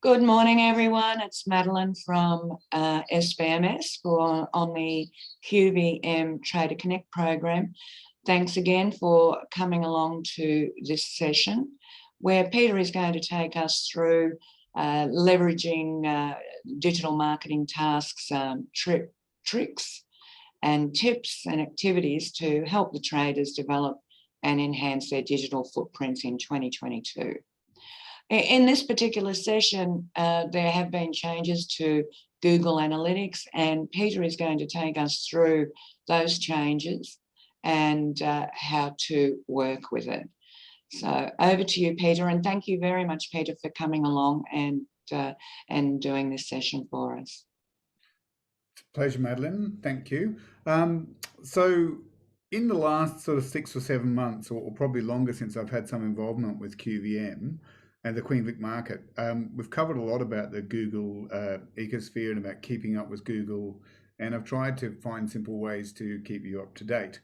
Good morning, everyone. It's Madalen from SBMS on the QVM Trader Connect program. Thanks again for coming along to this session where Peter is going to take us through leveraging digital marketing tasks, tricks and tips and activities to help the traders develop and enhance their digital footprints in 2022. In this particular session, there have been changes to Google Analytics, and Peter is going to take us through those changes and how to work with it. So over to you, Peter, and thank you very much, Peter, for coming along and doing this session for us. Pleasure, Madalen. Thank you. So in the last sort of 6 or 7 months, or probably longer since I've had some involvement with QVM, and the Queen Vic market, we've covered a lot about the Google ecosphere and about keeping up with Google, and I've tried to find simple ways to keep you up to date.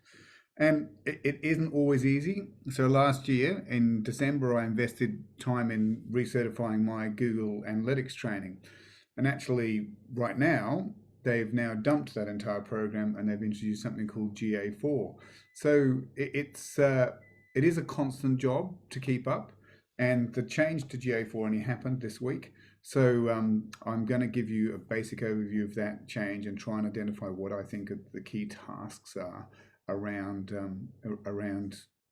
And it isn't always easy. So last year in December, I invested time in recertifying my Google Analytics training. And actually right now, they've now dumped that entire program and they've introduced something called GA4. So it is a constant job to keep up. And the change to GA4 only happened this week. So I'm going to give you a basic overview of that change and try and identify what I think the key tasks are around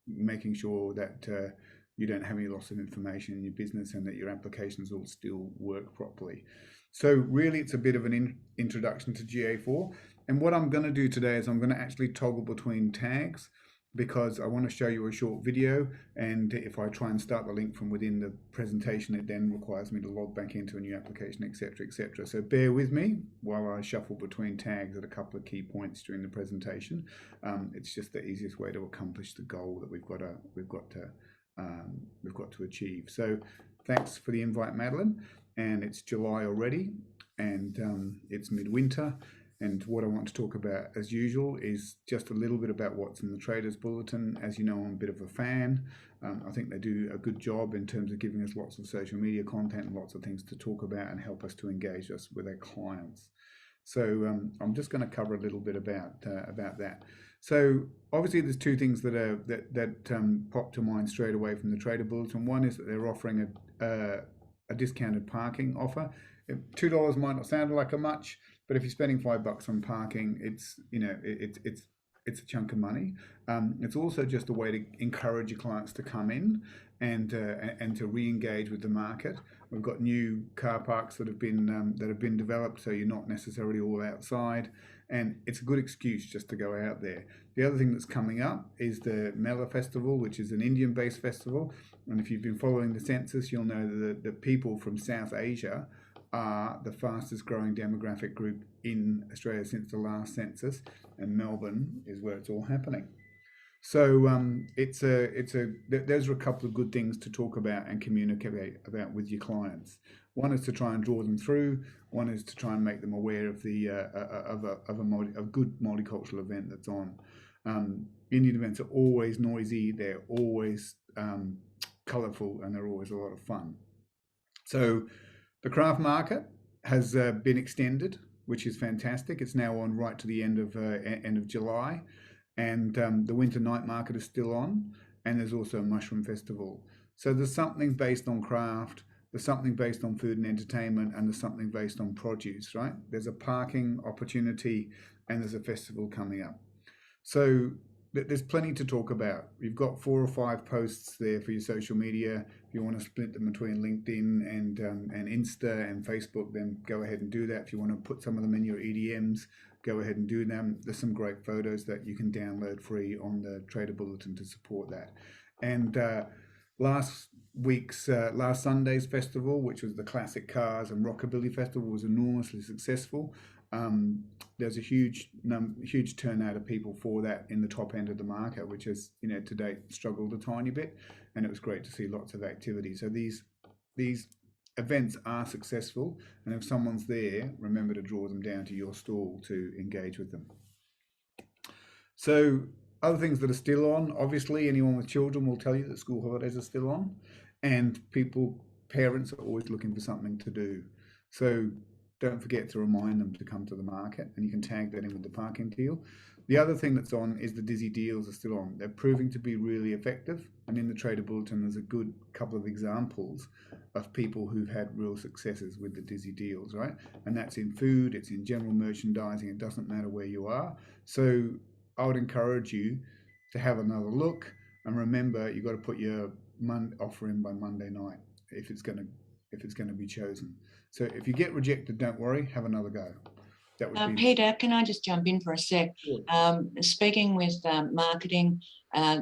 making sure that you don't have any loss of information in your business and that your applications all still work properly. So really it's a bit of an introduction to GA4. And what I'm going to do today is I'm going to actually toggle between tags, because I want to show you a short video, and if I try and start the link from within the presentation, it then requires me to log back into a new application, etc., etc. So bear with me while I shuffle between tags at a couple of key points during the presentation. It's just the easiest way to accomplish the goal that we've got to achieve. So thanks for the invite, Madalen. And it's July already, and it's midwinter. And what I want to talk about, as usual, is just a little bit about what's in the Traders Bulletin. As you know, I'm a bit of a fan. I think they do a good job in terms of giving us lots of social media content and lots of things to talk about and help us to engage us with our clients. So I'm just going to cover a little bit about that. So obviously, there's two things that pop to mind straight away from the Trader Bulletin. One is that they're offering a discounted parking offer. $2 might not sound like a much, but if you're spending $5 on parking, it's a chunk of money. It's also just a way to encourage your clients to come in and to re-engage with the market. We've got new car parks that have been developed, so you're not necessarily all outside, and it's a good excuse just to go out there. The other thing that's coming up is the Mella Festival, which is an Indian-based festival, and if you've been following the census, you'll know that the people from South Asia are the fastest growing demographic group in Australia since the last census, and Melbourne is where it's all happening. So those are a couple of good things to talk about and communicate about with your clients. One is to try and draw them through. One is to try and make them aware of the a good multicultural event that's on. Indian events are always noisy. They're always colourful, and they're always a lot of fun. So the craft market has been extended, which is fantastic. It's now on right to the end of July, and the winter night market is still on, and there's also a mushroom festival. So there's something based on craft, there's something based on food and entertainment, and there's something based on produce, right? There's a parking opportunity, and there's a festival coming up. So there's plenty to talk about. You've got 4 or 5 posts there for your social media. If you want to split them between LinkedIn and Insta and Facebook, then go ahead and do that. If you want to put some of them in your EDMs, go ahead and do them. There's some great photos that you can download free on the Trader Bulletin to support that. And last Sunday's festival, which was the Classic Cars and Rockabilly Festival, was enormously successful. There's a huge turnout of people for that in the top end of the market, which has, to date struggled a tiny bit, and it was great to see lots of activity. So these events are successful, and if someone's there, remember to draw them down to your stall to engage with them. So other things that are still on, obviously anyone with children will tell you that school holidays are still on, and people parents are always looking for something to do. So don't forget to remind them to come to the market, and you can tag that in with the parking deal. The other thing that's on is the Dizzy deals are still on. They're proving to be really effective, and in the Trader Bulletin there's a good couple of examples of people who've had real successes with the Dizzy deals, right? And that's in food, it's in general merchandising, it doesn't matter where you are. So I would encourage you to have another look, and remember you've got to put your offer in by Monday night if it's going to be chosen. So if you get rejected, don't worry, have another go. That would be Peter, can I just jump in for a sec? Sure. Speaking with marketing,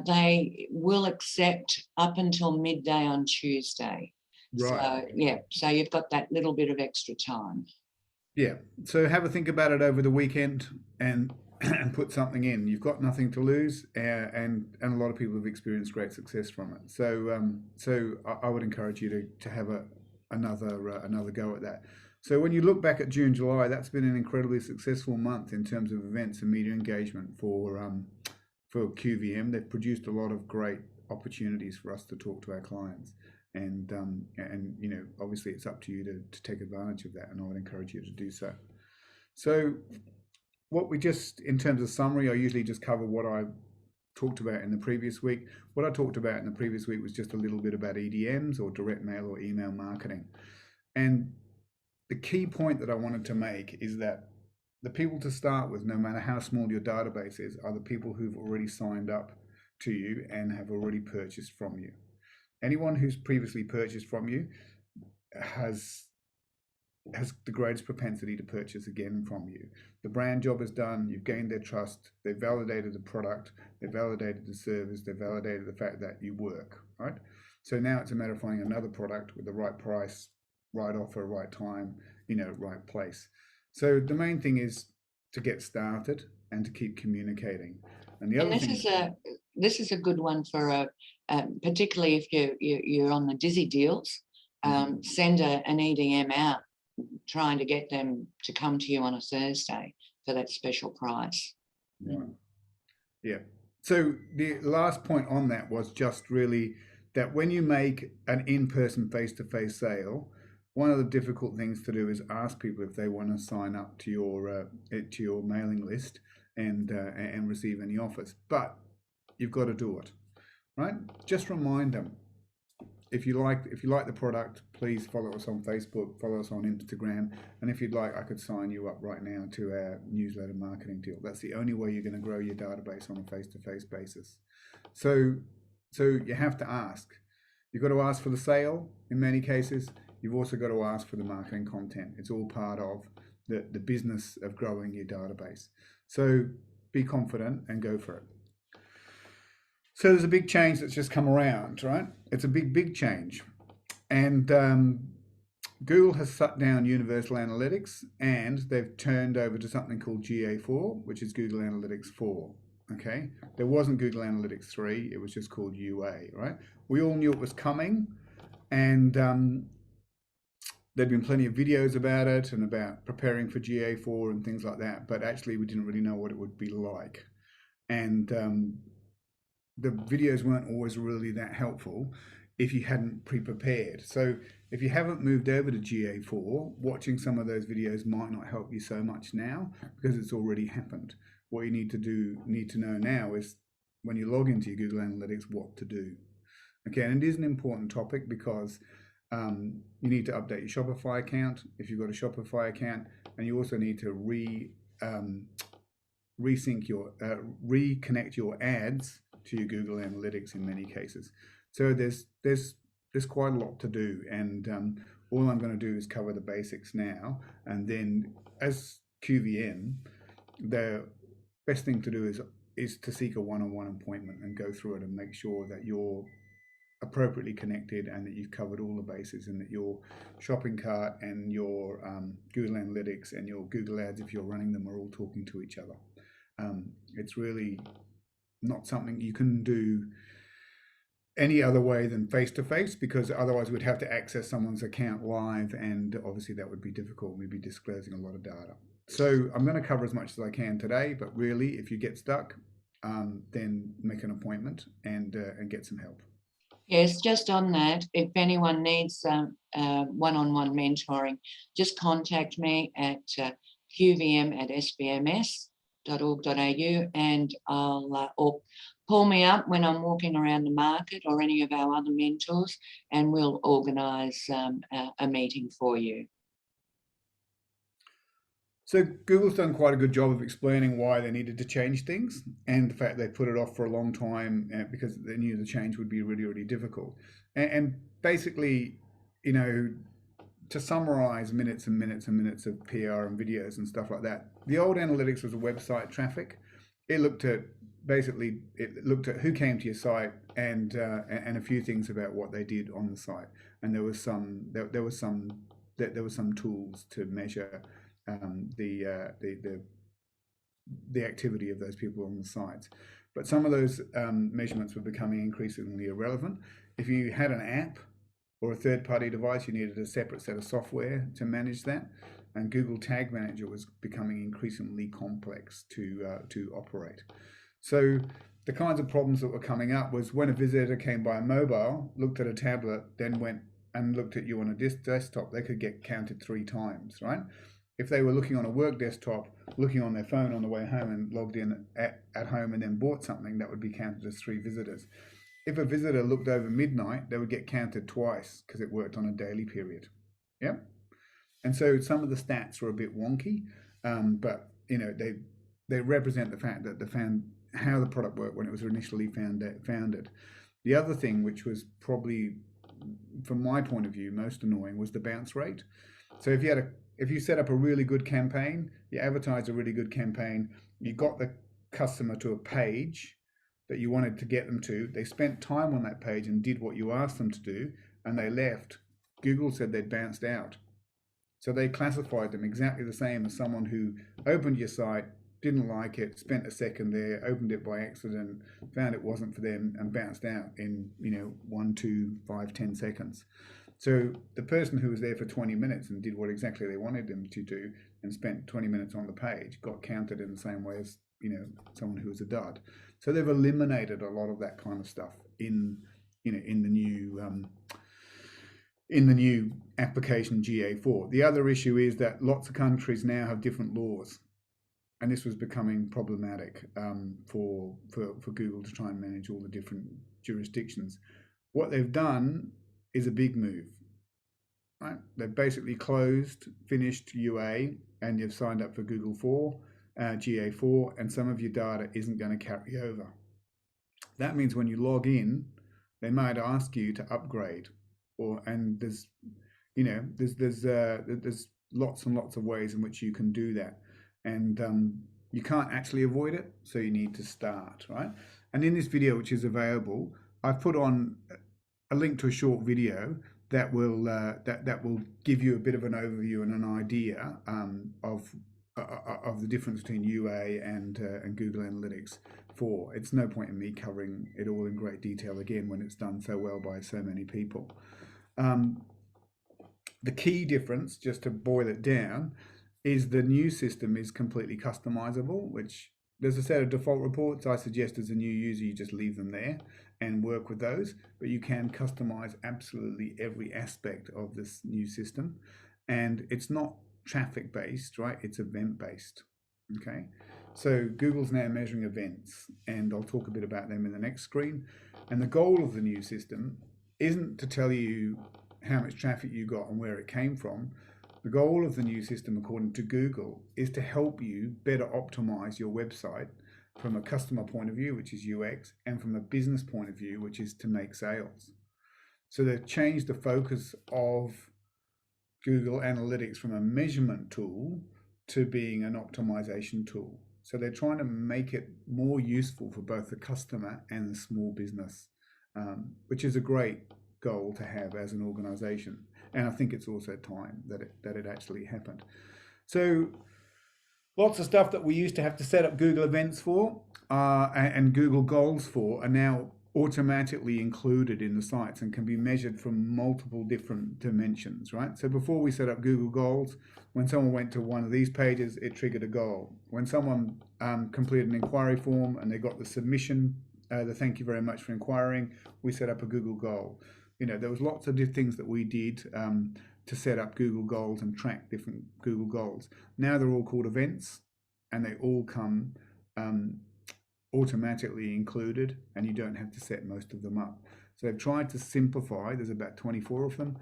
they will accept up until midday on Tuesday. Right. So, yeah, so you've got that little bit of extra time. Yeah. So have a think about it over the weekend and put something in. You've got nothing to lose, and a lot of people have experienced great success from it. So I would encourage you to have another go at that. So when you look back at June, July, that's been an incredibly successful month in terms of events and media engagement for QVM. They've produced a lot of great opportunities for us to talk to our clients, and you know, obviously it's up to you to take advantage of that, and I would encourage you to do so. So what we just, in terms of summary, I usually just cover what I talked about in the previous week. What I talked about in the previous week was just a little bit about EDMs, or direct mail or email marketing. And the key point that I wanted to make is that the people to start with, no matter how small your database is, are the people who've already signed up to you and have already purchased from you. Anyone who's previously purchased from you has the greatest propensity to purchase again from you. The brand job is done, you've gained their trust, they've validated the product, they've validated the service, they've validated the fact that you work, right? So now it's a matter of finding another product with the right price, right offer, right time, you know, right place. So the main thing is to get started and to keep communicating. And the other thing, this is a good one for particularly if you're on the Dizzy deals. Send an EDM out, trying to get them to come to you on a Thursday for that special price. Right. Yeah. So the last point on that was just really that when you make an in-person face-to-face sale, one of the difficult things to do is ask people if they want to sign up to your mailing list and receive any offers. But you've got to do it, right? Just remind them. If you like the product, please follow us on Facebook, follow us on Instagram, and if you'd like, I could sign you up right now to our newsletter marketing deal. That's the only way you're going to grow your database on a face-to-face basis. So you have to ask. You've got to ask for the sale in many cases. You've also got to ask for the marketing content. It's all part of the business of growing your database. So be confident and go for it. So there's a big change that's just come around, right? It's a big change. And Google has shut down Universal Analytics, and they've turned over to something called GA4, which is Google Analytics 4. Okay, there wasn't Google Analytics 3, it was just called UA, right? We all knew it was coming, and there'd been plenty of videos about it and about preparing for GA4 and things like that, but actually we didn't really know what it would be like. And the videos weren't always really that helpful if you hadn't pre-prepared. So if you haven't moved over to GA4, watching some of those videos might not help you so much now because it's already happened. What you need to know now is when you log into your Google Analytics, what to do. Okay, and it is an important topic because you need to update your Shopify account if you've got a Shopify account, and you also need to reconnect your ads to your Google Analytics in many cases. So there's quite a lot to do, and all I'm going to do is cover the basics now, and then as QVM, the best thing to do is to seek a one-on-one appointment and go through it and make sure that you're appropriately connected and that you've covered all the bases, and that your shopping cart and your Google Analytics and your Google Ads, if you're running them, are all talking to each other. It's really not something you can do any other way than face-to-face, because otherwise we'd have to access someone's account live, and obviously that would be difficult. We'd be disclosing a lot of data. So I'm going to cover as much as I can today, but really if you get stuck, then make an appointment and get some help. Yes, just on that, if anyone needs one-on-one mentoring, just contact me at qvm@sbms.org.au, and or pull me up when I'm walking around the market, or any of our other mentors, and we'll organise a meeting for you. So Google's done quite a good job of explaining why they needed to change things, and the fact they put it off for a long time because they knew the change would be really, really difficult. And basically, you know, to summarize minutes and minutes and minutes of PR and videos and stuff like that, the old analytics was a website traffic. It looked at who came to your site and a few things about what they did on the site, and there was some tools to measure the activity of those people on the sites. But some of those measurements were becoming increasingly irrelevant. If you had an app or a third-party device, you needed a separate set of software to manage that. And Google Tag Manager was becoming increasingly complex to operate. So the kinds of problems that were coming up was when a visitor came by a mobile, looked at a tablet, then went and looked at you on a desktop, they could get counted 3 times, right? If they were looking on a work desktop, looking on their phone on the way home and logged in at home and then bought something, that would be counted as 3 visitors. If a visitor looked over midnight, they would get counted twice because it worked on a daily period. Yeah. And so some of the stats were a bit wonky, but you know they represent the fact that how the product worked when it was initially founded. The other thing, which was probably, from my point of view, most annoying, was the bounce rate. So if you set up a really good campaign, you advertised a really good campaign, you got the customer to a page that you wanted to get them to, they spent time on that page and did what you asked them to do, and they left, Google said they'd bounced out. So they classified them exactly the same as someone who opened your site, didn't like it, spent a second there, opened it by accident, found it wasn't for them, and bounced out in 1, 2, 5, 10 seconds. So the person who was there for 20 minutes and did what exactly they wanted them to do and spent 20 minutes on the page got counted in the same way as someone who was a dud. So they've eliminated a lot of that kind of stuff in the new application GA4. The other issue is that lots of countries now have different laws, and this was becoming problematic for Google to try and manage all the different jurisdictions. What they've done is a big move, right? They've basically finished UA, and you've signed up for Google 4, GA4, and some of your data isn't going to carry over. That means when you log in, they might ask you to upgrade, and there's lots and lots of ways in which you can do that, and you can't actually avoid it, so you need to start, right? And in this video, which is available, I've put on a link to a short video that will give you a bit of an overview and an idea of the difference between UA and Google Analytics 4. It's no point in me covering it all in great detail again when it's done so well by so many people. The key difference, just to boil it down, is the new system is completely customizable, which there's a set of default reports. I suggest as a new user you just leave them there and work with those, but you can customize absolutely every aspect of this new system. And it's not traffic based, right? It's event based. Okay, so Google's now measuring events, and I'll talk a bit about them in the next screen. And the goal of the new system isn't to tell you how much traffic you got and where it came from. The goal of the new system, according to Google, is to help you better optimize your website from a customer point of view, which is UX, and from a business point of view, which is to make sales. So they've changed the focus of Google Analytics from a measurement tool to being an optimization tool. So they're trying to make it more useful for both the customer and the small business, which is a great goal to have as an organization. And I think it's also time that it actually happened. So lots of stuff that we used to have to set up Google events for and Google goals for are now automatically included in the sites and can be measured from multiple different dimensions, right? So before we set up Google goals, when someone went to one of these pages, it triggered a goal. When someone completed an inquiry form and they got the submission the thank you very much for inquiring, we set up a Google goal. You know, there was lots of things that we did to set up Google goals and track different Google goals. Now they're all called events, and they all come automatically included, and you don't have to set most of them up. So they've tried to simplify. There's about 24 of them,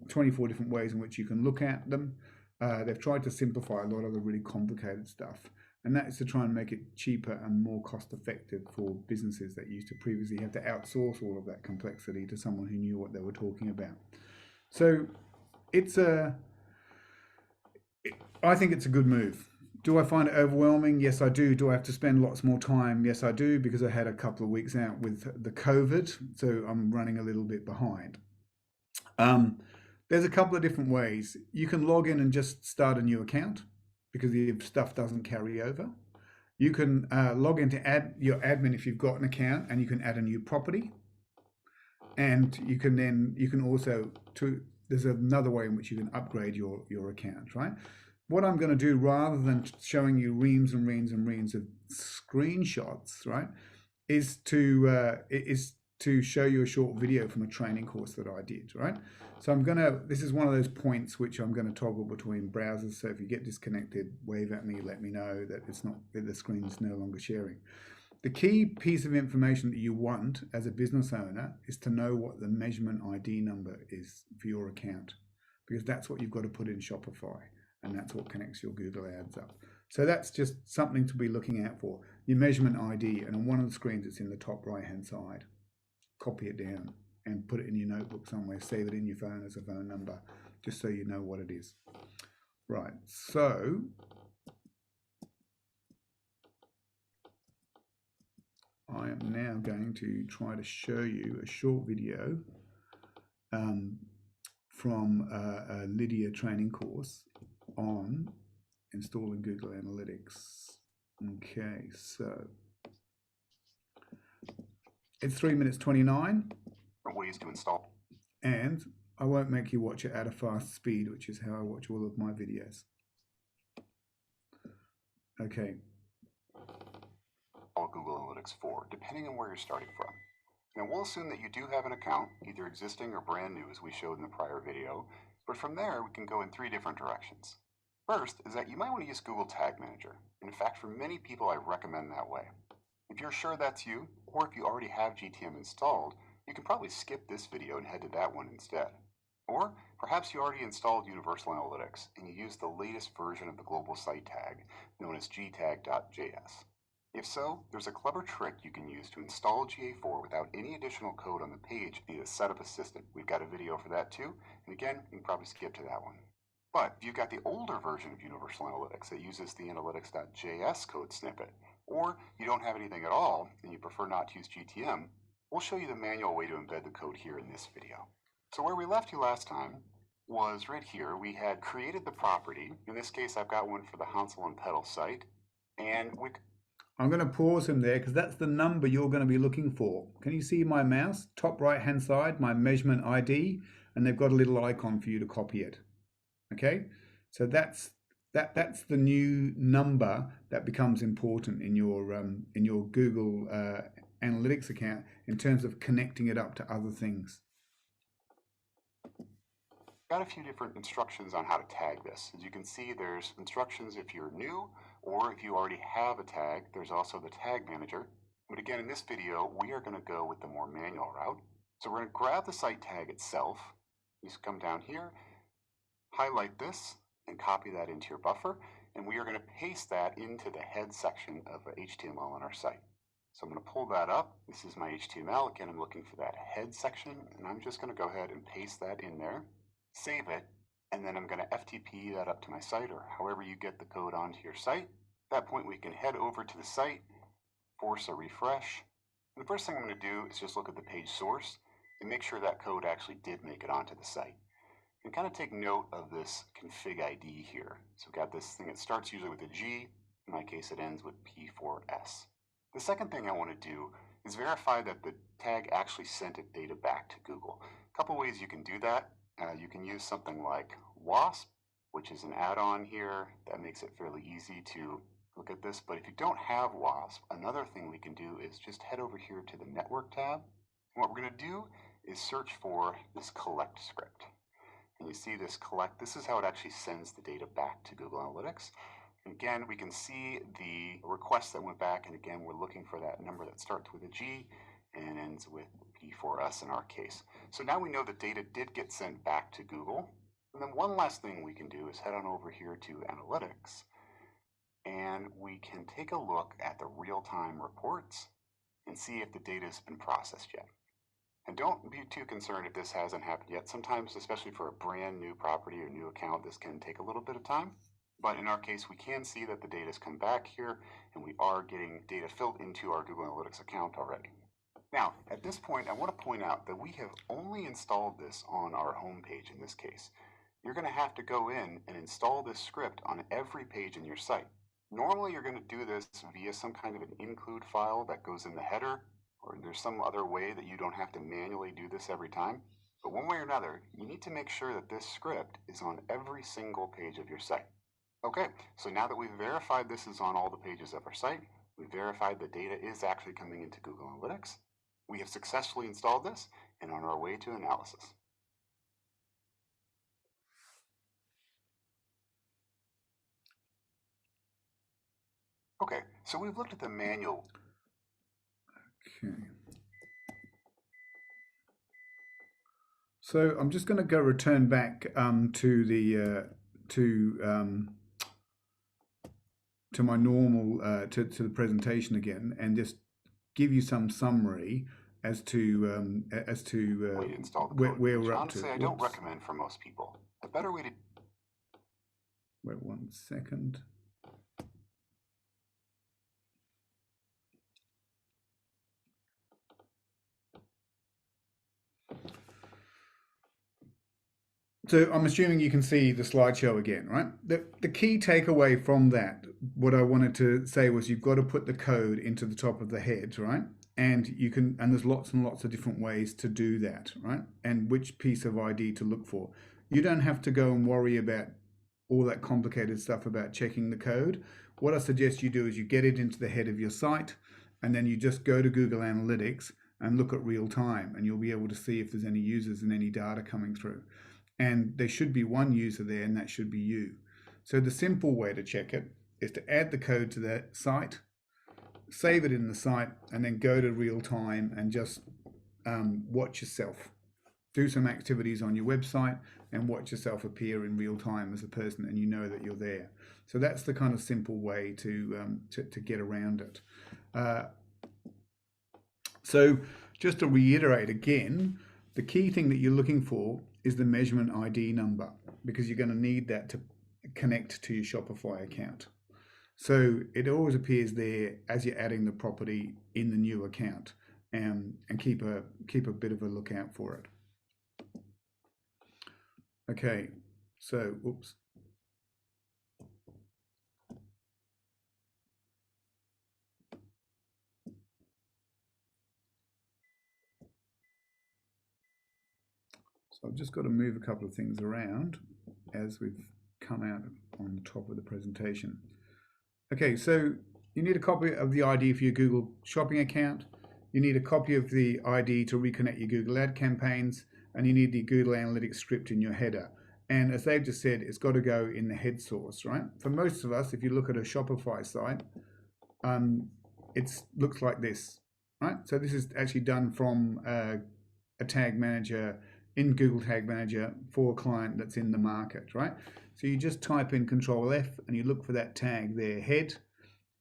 24 different ways in which you can look at them. They've tried to simplify a lot of the really complicated stuff, and that is to try and make it cheaper and more cost effective for businesses that used to previously have to outsource all of that complexity to someone who knew what they were talking about. So I think it's a good move. Do I find it overwhelming? Yes, I do. Do I have to spend lots more time? Yes, I do, because I had a couple of weeks out with the COVID, so I'm running a little bit behind. There's a couple of different ways. You can log in and just start a new account because the stuff doesn't carry over. You can log in to add your admin if you've got an account, and you can add a new property. And you can also, there's another way in which you can upgrade your account, right? What I'm going to do, rather than showing you reams and reams and reams of screenshots, right, is to show you a short video from a training course that I did, right? So this is one of those points which I'm going to toggle between browsers. So if you get disconnected, wave at me, let me know that the screen is no longer sharing. The key piece of information that you want as a business owner is to know what the measurement ID number is for your account, because that's what you've got to put in Shopify, and that's what connects your Google Ads up. So that's just something to be looking out for, your measurement ID, and on one of the screens it's in the top right hand side. Copy it down and put it in your notebook somewhere, save it in your phone as a phone number, just so you know what it is. Right, so I am now going to try to show you a short video from a Lydia training course on installing Google Analytics. Okay, so it's 3 minutes 29. Ways to install. And I won't make you watch it at a fast speed, which is how I watch all of my videos. Okay. Google Analytics 4, depending on where you're starting from. Now we'll assume that you do have an account, either existing or brand new, as we showed in the prior video, but from there we can go in 3 different directions. First is that you might want to use Google Tag Manager. In fact, for many people I recommend that way. If you're sure that's you, or if you already have GTM installed, you can probably skip this video and head to that one instead. Or perhaps you already installed Universal Analytics and you use the latest version of the global site tag, known as gtag.js. If so, there's a clever trick you can use to install GA4 without any additional code on the page via the Setup Assistant. We've got a video for that too, and again, you can probably skip to that one. But if you've got the older version of Universal Analytics that uses the analytics.js code snippet, or you don't have anything at all and you prefer not to use GTM, we'll show you the manual way to embed the code here in this video. So where we left you last time was right here. We had created the property. In this case, I've got one for the Hansel and Petal site, and I'm going to pause him there because that's the number you're going to be looking for. Can you see my mouse? Top right hand side, my measurement ID, and they've got a little icon for you to copy it. Okay, so that's the new number that becomes important in your Google Analytics account in terms of connecting it up to other things. Got a few different instructions on how to tag this. As you can see, there's instructions if you're new, or if you already have a tag. There's also the tag manager. But again, in this video, we are going to go with the more manual route. So we're going to grab the site tag itself. You just come down here, highlight this, and copy that into your buffer. And we are going to paste that into the head section of HTML on our site. So I'm going to pull that up. This is my HTML. Again, I'm looking for that head section, and I'm just going to go ahead and paste that in there. Save it, and then I'm going to FTP that up to my site, or however you get the code onto your site. At that point, we can head over to the site, force a refresh. And the first thing I'm going to do is just look at the page source and make sure that code actually did make it onto the site. And kind of take note of this config ID here. So we've got this thing that starts usually with a G. In my case, it ends with P4S. The second thing I want to do is verify that the tag actually sent its data back to Google. A couple ways you can do that. You can use something like WASP, which is an add-on here that makes it fairly easy to look at this. But if you don't have WASP, another thing we can do is just head over here to the Network tab. And what we're going to do is search for this collect script. And you see this collect, this is how it actually sends the data back to Google Analytics. And again, we can see the request that went back, and again, we're looking for that number that starts with a G and ends with P for us in our case. So now we know the data did get sent back to Google. And then one last thing we can do is head on over here to Analytics, and we can take a look at the real-time reports and see if the data has been processed yet. And don't be too concerned if this hasn't happened yet. Sometimes, especially for a brand new property or new account, this can take a little bit of time. But in our case, we can see that the data has come back here, and we are getting data filled into our Google Analytics account already. Now, at this point, I want to point out that we have only installed this on our home page in this case. You're going to have to go in and install this script on every page in your site. Normally, you're going to do this via some kind of an include file that goes in the header, or there's some other way that you don't have to manually do this every time. But one way or another, you need to make sure that this script is on every single page of your site. Okay, so now that we've verified this is on all the pages of our site, we've verified the data is actually coming into Google Analytics, we have successfully installed this and are on our way to analysis. Okay, so we've looked at the manual. Okay. So I'm just going to go return back to the to my normal to the presentation again, and just give you some summary as to where we're up honestly, to. I don't recommend for most people. A better way to wait 1 second. So I'm assuming you can see the slideshow again, right? The key takeaway from that, what I wanted to say was you've got to put the code into the top of the head, right? And you can, and there's lots and lots of different ways to do that, right? And which piece of ID to look for. You don't have to go and worry about all that complicated stuff about checking the code. What I suggest you do is you get it into the head of your site, and then you just go to Google Analytics and look at real time, and you'll be able to see if there's any users and any data coming through. And there should be one user there, and that should be you. So the simple way to check it is to add the code to the site, save it in the site, and then go to real time and just watch yourself. Do some activities on your website and watch yourself appear in real time as a person, and you know that you're there. So that's the kind of simple way to get around it. So just to reiterate again, the key thing that you're looking for is the measurement ID number, because you're going to need that to connect to your Shopify account. So it always appears there as you're adding the property in the new account, and keep a bit of a lookout for it. Okay, so oops. So I've just got to move a couple of things around as we've come out on the top of the presentation. Okay, so you need a copy of the ID for your Google Shopping account. You need a copy of the ID to reconnect your Google ad campaigns, and you need the Google Analytics script in your header. And as they've just said, it's got to go in the head source, right? For most of us, if you look at a Shopify site, it looks like this, right? So this is actually done from a tag manager in Google Tag Manager for a client that's in the market, right? So you just type in Control F and you look for that tag there, head,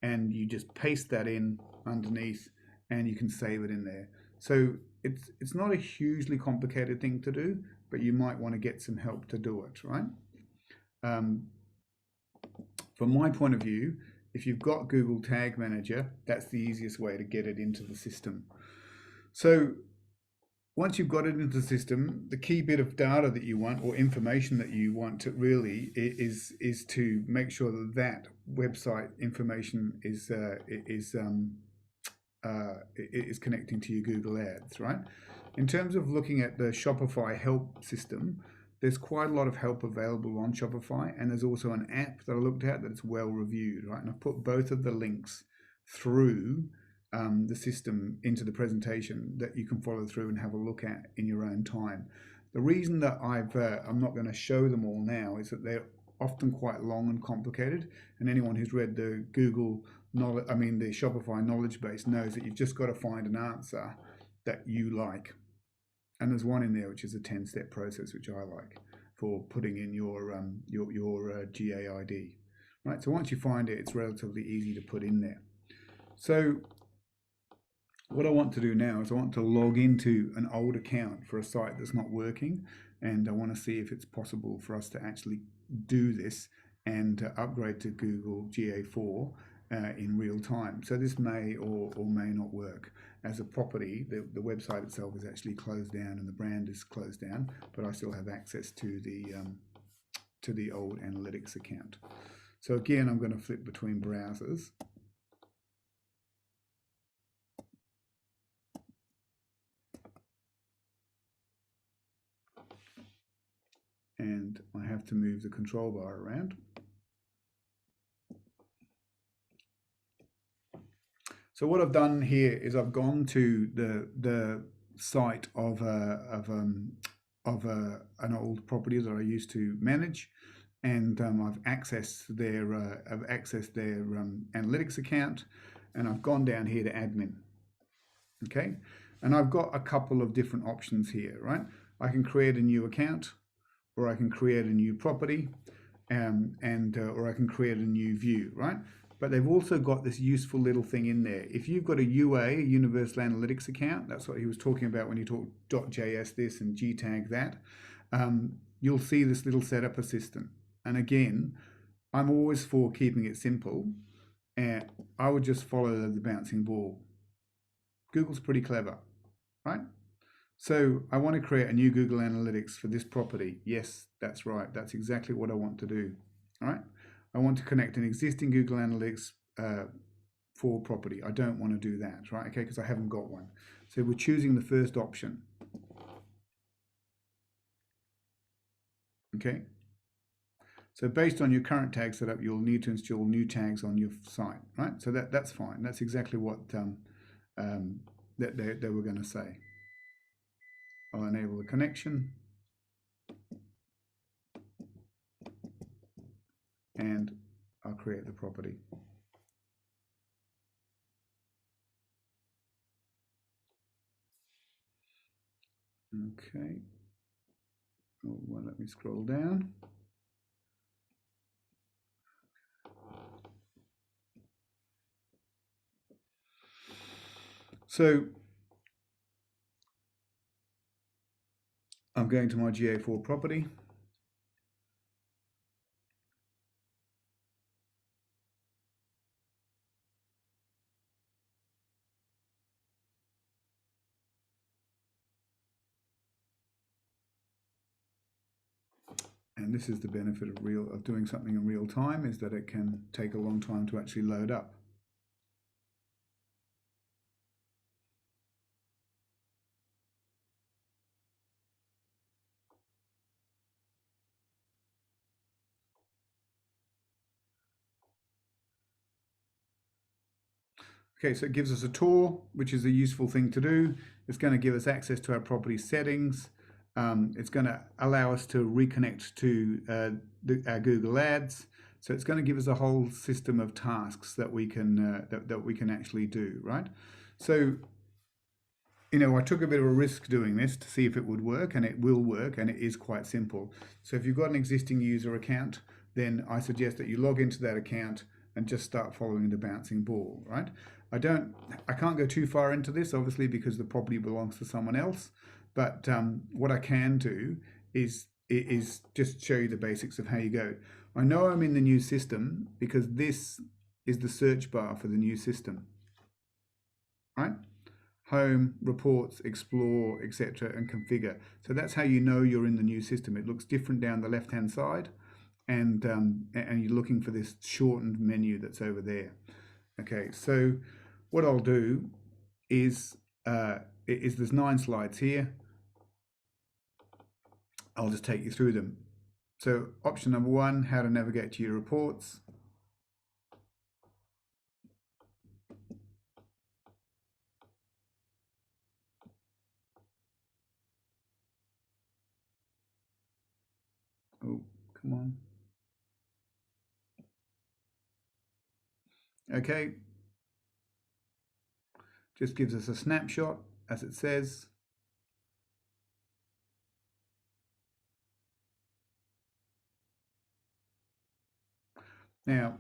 and you just paste that in underneath, and you can save it in there. So it's not a hugely complicated thing to do, but you might want to get some help to do it, right? From my point of view, if you've got Google Tag Manager, that's the easiest way to get it into the system. So once you've got it into the system, the key bit of data that you want, or information that you want to really, is to make sure that that website information is connecting to your Google Ads, right? In terms of looking at the Shopify help system, there's quite a lot of help available on Shopify, and there's also an app that I looked at that's well reviewed, right? And I've put both of the links through the system into the presentation that you can follow through and have a look at in your own time. The reason that I'm not going to show them all now is that they're often quite long and complicated, and anyone who's read the the Shopify knowledge base knows that you've just got to find an answer that you like. And there's one in there which is a 10-step process, which I like, for putting in your GAID. Right, so once you find it, it's relatively easy to put in there. So what I want to do now is I want to log into an old account for a site that's not working, and I want to see if it's possible for us to actually do this and upgrade to Google GA4 in real time. So this may or may not work. As a property, the website itself is actually closed down and the brand is closed down, but I still have access to the old analytics account. So again, I'm going to flip between browsers. And I have to move the control bar around. So what I've done here is I've gone to the site of an old property that I used to manage, and I've accessed their analytics account, and I've gone down here to admin. Okay, and I've got a couple of different options here, right? I can create a new account, or I can create a new property, or I can create a new view, right? But they've also got this useful little thing in there. If you've got a UA, Universal Analytics account, that's what he was talking about when he talked .js this and gtag that, you'll see this little setup assistant. And again, I'm always for keeping it simple, and I would just follow the bouncing ball. Google's pretty clever, right? So I want to create a new Google Analytics for this property. Yes, that's right. That's exactly what I want to do. All right. I want to connect an existing Google Analytics for property. I don't want to do that, right? Okay, because I haven't got one. So we're choosing the first option. Okay. So based on your current tag setup, you'll need to install new tags on your site, right? So that's fine. That's exactly what they were going to say. I'll enable the connection, and I'll create the property. Okay. Oh, well, let me scroll down. So I'm going to my GA4 property. And this is the benefit of doing something in real time, is that it can take a long time to actually load up. Okay, so it gives us a tour, which is a useful thing to do. It's going to give us access to our property settings. It's going to allow us to reconnect to our Google Ads. So it's going to give us a whole system of tasks that we can that we can actually do, right? So, you know, I took a bit of a risk doing this to see if it would work, and it will work, and it is quite simple. So if you've got an existing user account, then I suggest that you log into that account and just start following the bouncing ball, right? I can't go too far into this, obviously, because the property belongs to someone else. But what I can do is just show you the basics of how you go. I know I'm in the new system because this is the search bar for the new system, right? Home, reports, explore, etc., and configure. So that's how you know you're in the new system. It looks different down the left-hand side, and you're looking for this shortened menu that's over there. Okay, so what I'll do is there's 9 slides here. I'll just take you through them. So option number 1, how to navigate to your reports. Oh, come on. Okay. Just gives us a snapshot, as it says. Now,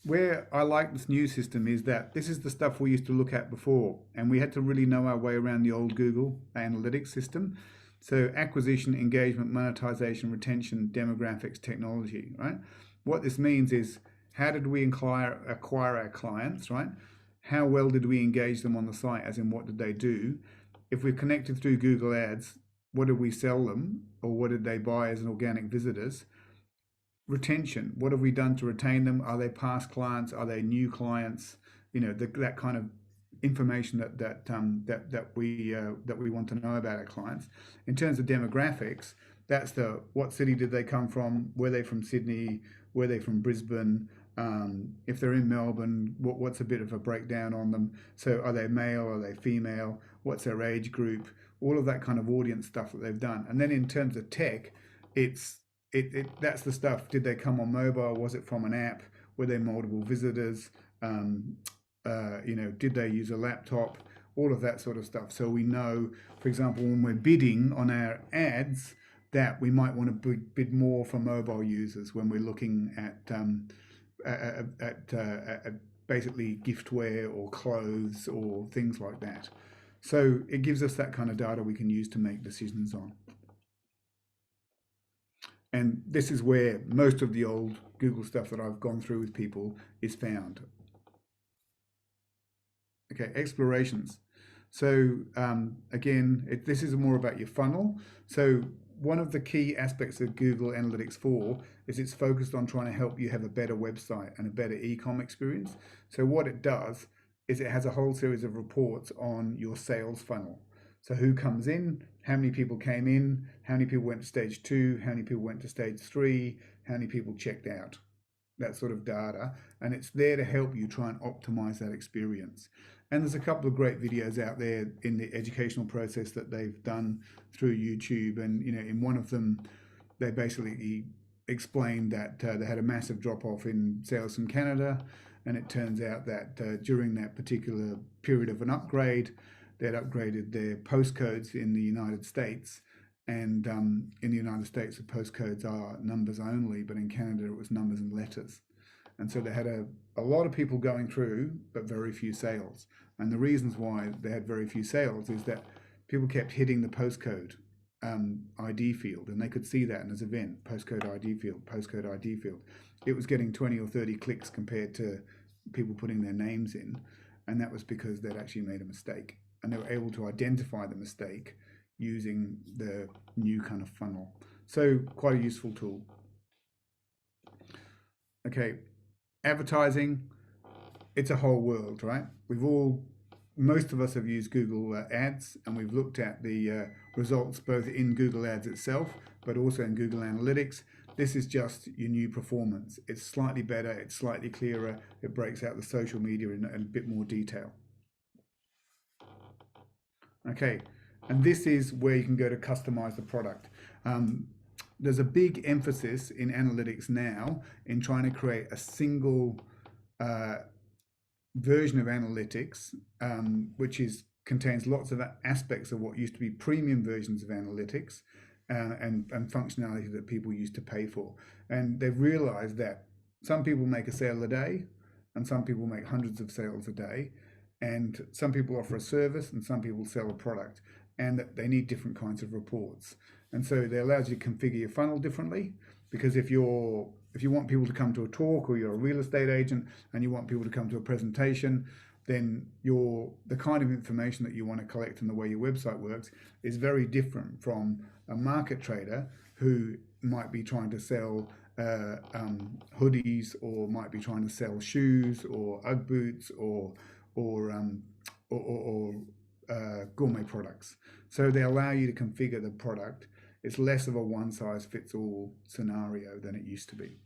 where I like this new system is that this is the stuff we used to look at before, and we had to really know our way around the old Google Analytics system. So acquisition, engagement, monetization, retention, demographics, technology, right? What this means is, how did we acquire our clients, right? How well did we engage them on the site, as in what did they do? If we're connected through Google Ads, what did we sell them, or what did they buy as an organic visitors? Retention, what have we done to retain them? Are they past clients? Are they new clients? You know, that kind of information that we want to know about our clients. In terms of demographics, that's the what city did they come from? Were they from Sydney? Were they from Brisbane? If they're in Melbourne, what's a bit of a breakdown on them? So are they male? Are they female? What's their age group? All of that kind of audience stuff that they've done. And then in terms of tech, that's the stuff. Did they come on mobile? Was it from an app? Were there multiple visitors? Did they use a laptop? All of that sort of stuff. So we know, for example, when we're bidding on our ads, that we might want to bid more for mobile users when we're looking at basically giftware or clothes or things like that. So it gives us that kind of data we can use to make decisions on. And this is where most of the old Google stuff that I've gone through with people is found. Okay, explorations. So again, this is more about your funnel. So one of the key aspects of Google Analytics 4 is it's focused on trying to help you have a better website and a better e-com experience. So what it does is it has a whole series of reports on your sales funnel. So who comes in, how many people came in, how many people went to stage 2, how many people went to stage 3, how many people checked out, that sort of data. And it's there to help you try and optimize that experience. And there's a couple of great videos out there in the educational process that they've done through YouTube. And, you know, in one of them, they basically explained that they had a massive drop off in sales from Canada. And it turns out that during that particular period of an upgrade, they'd upgraded their postcodes in the United States. And in the United States, the postcodes are numbers only, but in Canada, it was numbers and letters. And so they had a lot of people going through, but very few sales. And the reasons why they had very few sales is that people kept hitting the postcode ID field, and they could see that in this event, postcode ID field, postcode ID field. It was getting 20 or 30 clicks compared to people putting their names in. And that was because they'd actually made a mistake. And they were able to identify the mistake using the new kind of funnel. So quite a useful tool. Okay, advertising, it's a whole world, right? Most of us have used Google Ads, and we've looked at the results both in Google Ads itself, but also in Google Analytics. This is just your new performance. It's slightly better, it's slightly clearer, it breaks out the social media in a bit more detail. Okay, and this is where you can go to customize the product. There's a big emphasis in analytics now in trying to create a single version of analytics, which contains lots of aspects of what used to be premium versions of analytics and functionality that people used to pay for. And they've realized that some people make a sale a day and some people make hundreds of sales a day. And some people offer a service and some people sell a product, and that they need different kinds of reports. And so they allows you to configure your funnel differently, because if you want people to come to a talk, or you're a real estate agent and you want people to come to a presentation, then the kind of information that you want to collect and the way your website works is very different from a market trader who might be trying to sell hoodies, or might be trying to sell shoes or Ugg boots or gourmet products. So they allow you to configure the product It's less of a one-size-fits-all scenario than it used to be.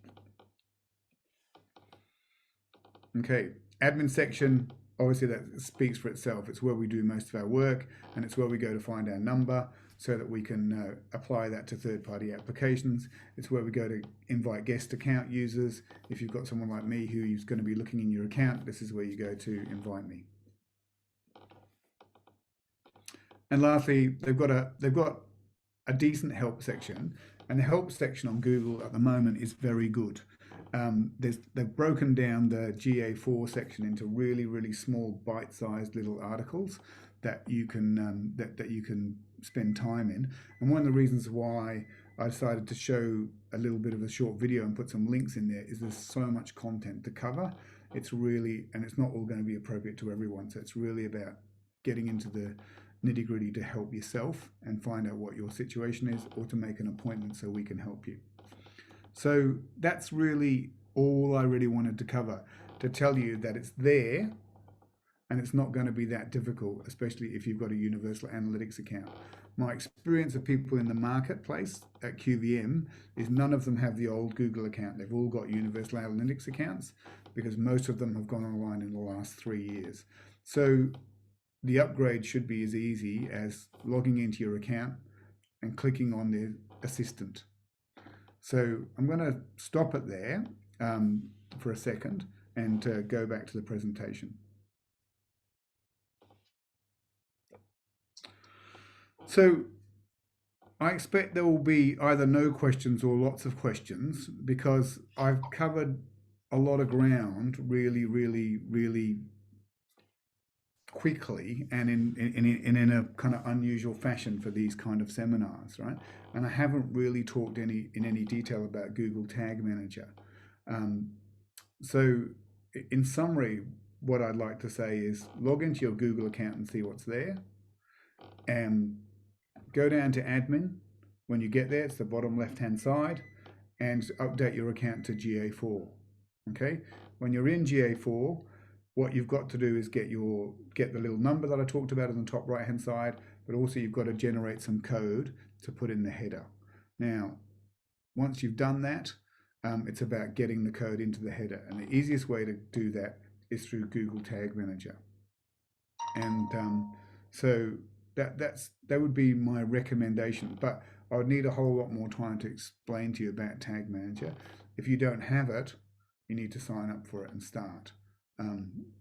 Okay, admin section, obviously that speaks for itself. It's where we do most of our work, and it's where we go to find our number so that we can apply that to third-party applications. It's where we go to invite guest account users. If you've got someone like me who's going to be looking in your account, this is where you go to invite me. And lastly, they've got a decent help section, and the help section on Google at the moment is very good. They've broken down the GA4 section into really small bite-sized little articles that you can that you can spend time in. And one of the reasons why I decided to show a little bit of a short video and put some links in there is there's so much content to cover. It's really, and it's not all going to be appropriate to everyone. So it's really about getting into the nitty-gritty to help yourself and find out what your situation is, or to make an appointment so we can help you. So that's really all I really wanted to cover, to tell you that it's there and it's not going to be that difficult, especially if you've got a Universal Analytics account. My experience of people in the marketplace at QVM is none of them have the old Google account. They've all got Universal Analytics accounts because most of them have gone online in the last 3 years. So the upgrade should be as easy as logging into your account and clicking on the assistant. So I'm going to stop it there for a second and go back to the presentation. So I expect there will be either no questions or lots of questions, because I've covered a lot of ground really quickly and in a kind of unusual fashion for these kind of seminars, right? And I haven't really talked in any detail about Google Tag Manager. So in summary, what I'd like to say is log into your Google account and see what's there, and go down to admin. When you get there, it's the bottom left hand side, and update your account to GA4. Okay, when you're in GA4, what you've got to do is get the little number that I talked about on the top right hand side, but also you've got to generate some code to put in the header. Now, once you've done that, it's about getting the code into the header, and the easiest way to do that is through Google Tag Manager. And so that would be my recommendation, but I would need a whole lot more time to explain to you about Tag Manager. If you don't have it, you need to sign up for it and start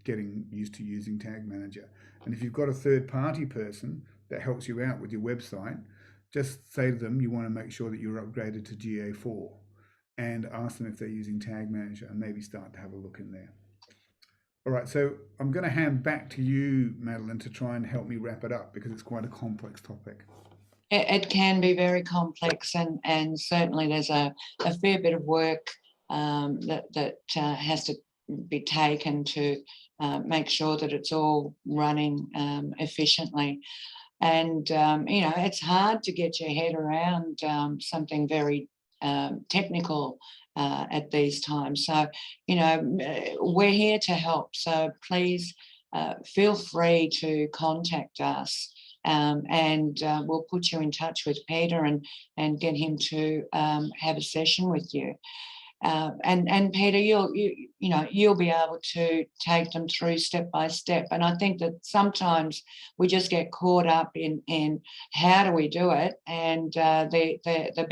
getting used to using Tag Manager. And if you've got a third-party person that helps you out with your website, just say to them you want to make sure that you're upgraded to GA4, and ask them if they're using Tag Manager, and maybe start to have a look in there. All right, so I'm going to hand back to you, Madalen, to try and help me wrap it up, because it's quite a complex topic. It can be very complex, and certainly there's a fair bit of work that has to be taken to make sure that it's all running efficiently. And, you know, it's hard to get your head around something very technical at these times. So, you know, we're here to help. So please feel free to contact us, and we'll put you in touch with Peter and get him to have a session with you. And Peter, you'll be able to take them through step by step. And I think that sometimes we just get caught up in how do we do it, and the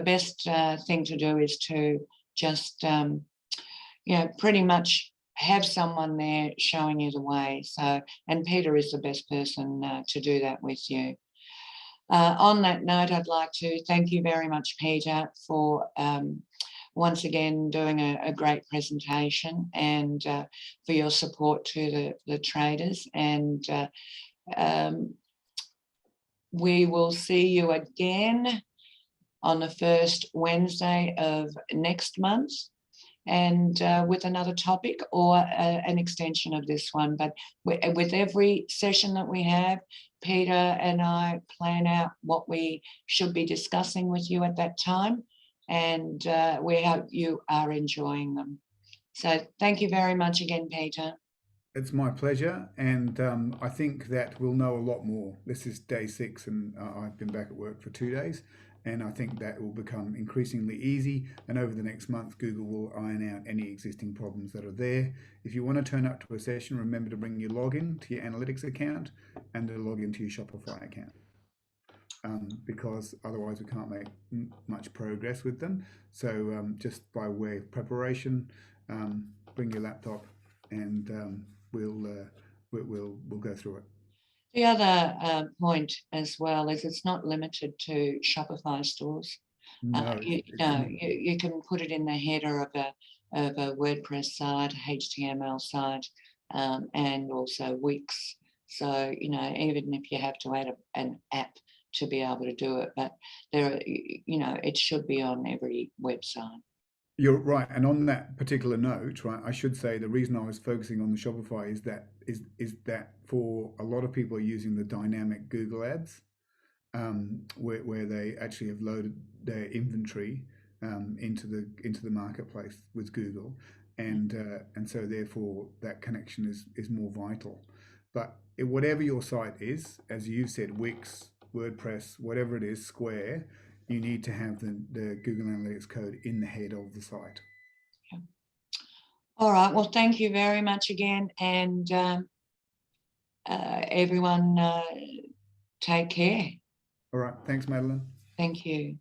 best thing to do is to just pretty much have someone there showing you the way. So, and Peter is the best person to do that with you. On that note, I'd like to thank you very much, Peter, for once again doing a great presentation, and for your support to the traders. And we will see you again on the first Wednesday of next month, and with another topic or an extension of this one. But with every session that we have, Peter and I plan out what we should be discussing with you at that time, and we hope you are enjoying them. So thank you very much again, Peter. It's my pleasure, and I think that we'll know a lot more. This is day 6, and I've been back at work for 2 days, and I think that will become increasingly easy. And over the next month, Google will iron out any existing problems that are there. If you want to turn up to a session, remember to bring your login to your analytics account and to log into your Shopify account. Because otherwise we can't make much progress with them. So just by way of preparation, bring your laptop, and we'll go through it. The other point as well is it's not limited to Shopify stores. No, You can put it in the header of a WordPress site, HTML site, and also Wix. So, even if you have to add an app to be able to do it, but it should be on every website. You're right, and on that particular note, right, I should say the reason I was focusing on the Shopify is that for a lot of people are using the dynamic Google ads, where they actually have loaded their inventory into the marketplace with Google, and so therefore that connection is more vital. But whatever your site is, as you said, Wix, WordPress, whatever it is, Square, you need to have the Google Analytics code in the head of the site. Yeah. All right. Well, thank you very much again, and everyone, take care. All right. Thanks, Madalen. Thank you.